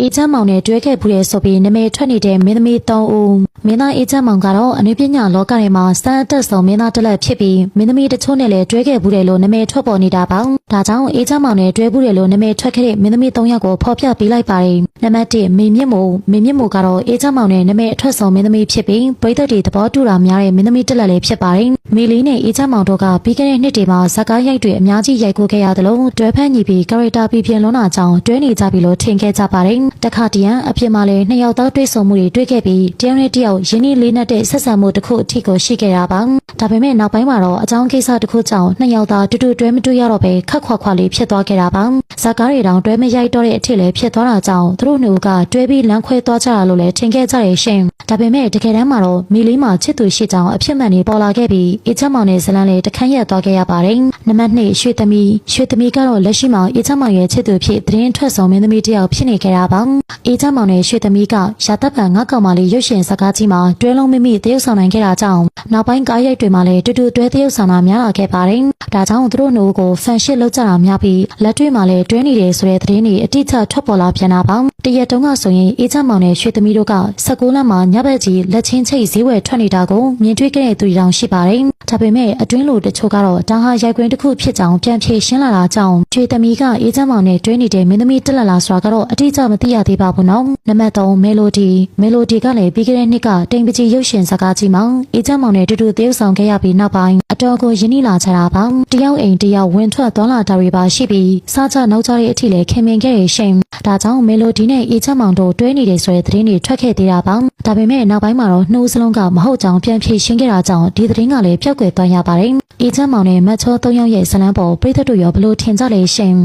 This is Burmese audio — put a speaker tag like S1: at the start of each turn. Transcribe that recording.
S1: အေဂျင့်မောင်နဲ့တွဲခဲ့ဖူးတဲ့ဆိုပြီးနာမည်ထွက်နေတဲ့မင်းသမီး3ဦးမင်းသားအေဂျင့်မောင်ကတော့အနုပညာလောကထဲမှာစံအသက်ဆုံးမင်းသားတစ်လက်ဖြစ်ပြီးမင်းသမီးတချို့နဲ့လည်းတွဲခဲ့ဖူးတယ်လို့နာမည်ထွက်ပေါ်နေတာပါဒါကြောင့်အေဂျင့်မောင်နဲ့တွဲဖူးတယ်လို့နာမည်ထွက်ခဲ့တဲ့မင်းသမီး3ယောက်ကိုဖော်ပြပေးလိုက်ပါတယ်နံပါတ်1မေမြင့်မို့ကတော့အေဂျင့်မောင်နဲ့နာမည်အထွက်ဆုံးမင်းသမီးဖြစ်ပြီးပရိသတ်တွေသဘောတူတာများတဲ့မင်းသမီးတစ်လက်လည်းဖြစ်ပါတယ်မေလီနဲ့အေဂျင့်မောင်တို့ကပြီးခဲ့တဲ့နှစ်တွေမှာဇာတ်ကားရိုက်တွေအများကြီးရိုက်ကူးခဲ့ရတယ်လို့တွဲဖက်ညီပြီးကာရက်တာပြပြင်လွန်းတာကြောင့်တွဲနေကြပြီလို့ထင်ခဲ့ကြပါတယ်တခါတရံအဖြစ်မှလည်းနှစ်ယောက်သားတွေ့ဆုံမှုတွေတွေ့ခဲ့ပြီးတယောက်နဲ့တယောက်ရင်းနှီးလေးနက်တဲ့ဆက်ဆံမှုတစ်ခုအထိကိုရှိခဲ့တာပါဒါပေမဲ့နောက်ပိုင်းမှာတော့အကြောင်းကိစ္စတစ်ခုကြောင့်နှစ်ယောက်သားတူတူတွဲမတွေ့ရတော့ပဲခက်ခွာလေးဖြစ်သွားခဲ့တာပါဇာတ်ကားတွေတောင်တွဲမရိုက်တော့တဲ့အထိလည်းဖြစ်သွားတာကြောင့်သူတို့နှစ်ဦးကတွဲပြီးလမ်းခွဲသွားကြတာလို့လည်းထင်ခဲ့ကြရရှင်ဒါပေမဲ့တကယ်တမ်းမှာတော့မီလီမှာချစ်သူရှိကြောင်းအဖြစ်မှန်နေပေါ်လာခဲ့ပြီးအေချမ်းမောင်နဲ့ဇလန်းလည်းတခန့်ရက်သွားခဲ့ရပါတယ်နံပါတ်2ရွှေသမီးကတော့လက်ရှိမှာအေချမ်းမောင်ရဲ့ချစ်သူဖြစ်သတင်းထွက်ဆောင်မင်းသမီးတယောက်ဖြစ်နေခဲ့တာပါအေချမ်းမောင်နဲ့ရွှေသမီးကရာတပ်ပံငါကောင်မလေးရုပ်ရှင်စကားကြီးမှာတွဲလုံးမိတရုပ်ဆောင်နိုင်ခဲ့တာကြောင့်နောက်ပိုင်းကားရိုက်တွေမှာလည်းတူတူတွဲတရုပ်ဆောင်တာများလာခဲ့ပါတယ်ဒါကြောင့်သူတို့နှစ်ဦးကိုဖန်ရှစ်လုပ်ကြတာများပြီးလက်တွေ့မှာလည်းတွဲနေတယ်ဆိုတဲ့သတင်းတွေအတိအကျထွက်ပေါ်လာပြန်တာပါတရက်တုန်းကဆိုရင်အေချမ်းမောင်နဲ့ရွှေသမီးတို့က16လမ်းမှာညဘက်ကြီးလက်ချင်းချိတ်ဈေးဝယ်ထွက်နေတာကိုမြင်တွေ့ခဲ့တဲ့သူတွေတောင်ရှိပါတယ်ဒါပေမဲ့အတွင်းလူတချို့ကတော့ဒါဟာရိုက်ကွင်းတစ်ခုဖြစ်ကြောင်းပြန်ဖြေရှင်းလာတာကြောင့်ရွှေသမီးကအေချမ်းမောင်နဲ့တွဲနေတဲ့မင်းသမီးတက်လာလားဆိုတာကတော့အတိအကျမသိရသေးပါဘူးနော်နံပါတ်3မေလိုဒီကလည်းပြီးခဲ့တဲ့နှစ်ကတိမ်ပကြီးရုပ်ရှင်စကားကြီးမှာအေချမ်းမောင်နဲ့တူတူသရုပ်ဆောင်ခဲ့ရပြီးနောက်ပိုင်းအတော်ကိုရင်းနှီးလာကြတာပါတယောက်အိမ်တယောက်ဝင်ထွက်သွားလာတာတွေပါရှိပြီးစားကြနောက်ကြတဲ့အထိလည်းခင်မင်ခဲ့ရရှင်ဒါကြောင့်မေလိုဒီနဲ့အေချမ်းမောင်တို့တွဲနေတယ်ဆိုတဲ့သတင်းတွေထွက်ခဲ့သေးတာပါဒါပေမဲ့နောက်ပိုင်းမှာတော့နှိုးစလုံးကမဟုတ်ကြောင်းပြန်ဖြေရှင်းခဲ့တာကြောင့်ဒီသတင်းကလည်းပျောက်ကွယ်သွားရပါတယ်အေချမ်းမောင်နဲ့မတ်ချော3ယောက်ရဲ့ဇလန်းပေါ်ပြည်သက်တို့ရောဘလို့ထင်ကြလဲရှင်